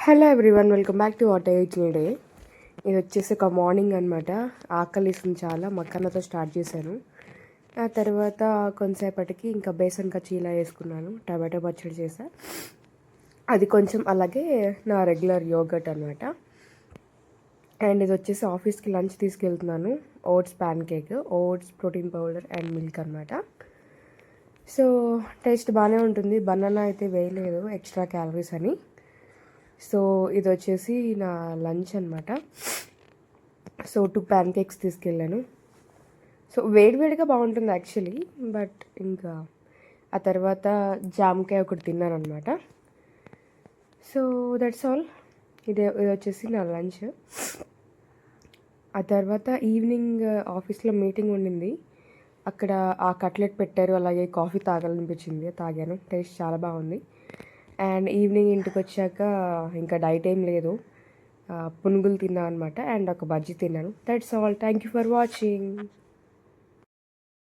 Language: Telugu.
Hello everyone, welcome back to what I today. ఇది వచ్చేసి ఒక మార్నింగ్ అనమాట. ఆకలిస్తుంది చాలా. మక్కన్నతో స్టార్ట్ చేశాను. ఆ తర్వాత కొంతసేపటికి ఇంకా బేసన్ కచ్చీలా వేసుకున్నాను. టమాటో పచ్చడి చేసా. అది కొంచెం అలాగే నా రెగ్యులర్ యోగట్ అనమాట. అండ్ ఇది వచ్చేసి ఆఫీస్కి లంచ్ తీసుకెళ్తున్నాను. Oats pancake, oats protein powder and milk అనమాట. సో టేస్ట్ బాగానే ఉంటుంది. బనానా అయితే వేయలేదు, ఎక్స్ట్రా క్యాలరీస్ అని. సో ఇది వచ్చేసి నా లంచ్ అనమాట. సో 2 ప్యాన్ కేక్స్ తీసుకెళ్ళాను. సో వేడివేడిగా బాగుంటుంది యాక్చువల్లీ, బట్ ఇంకా ఆ తర్వాత జామకాయ ఒకటి తిన్నాను అనమాట. So that's all. ఇది వచ్చేసి నా లంచ్. ఆ తర్వాత ఈవినింగ్ ఆఫీస్లో మీటింగ్ ఉండింది. అక్కడ ఆ కట్లెట్ పెట్టారు, అలాగే కాఫీ తాగాలనిపించింది, తాగాను. టేస్ట్ చాలా బాగుంది. అండ్ ఈవినింగ్ ఇంటికి వచ్చాక ఇంకా డైట్ ఏం లేదు, పునుగులు తిన్నాను అనమాట. అండ్ ఒక బజ్జీ తిన్నాను. That's all. Thank you for watching.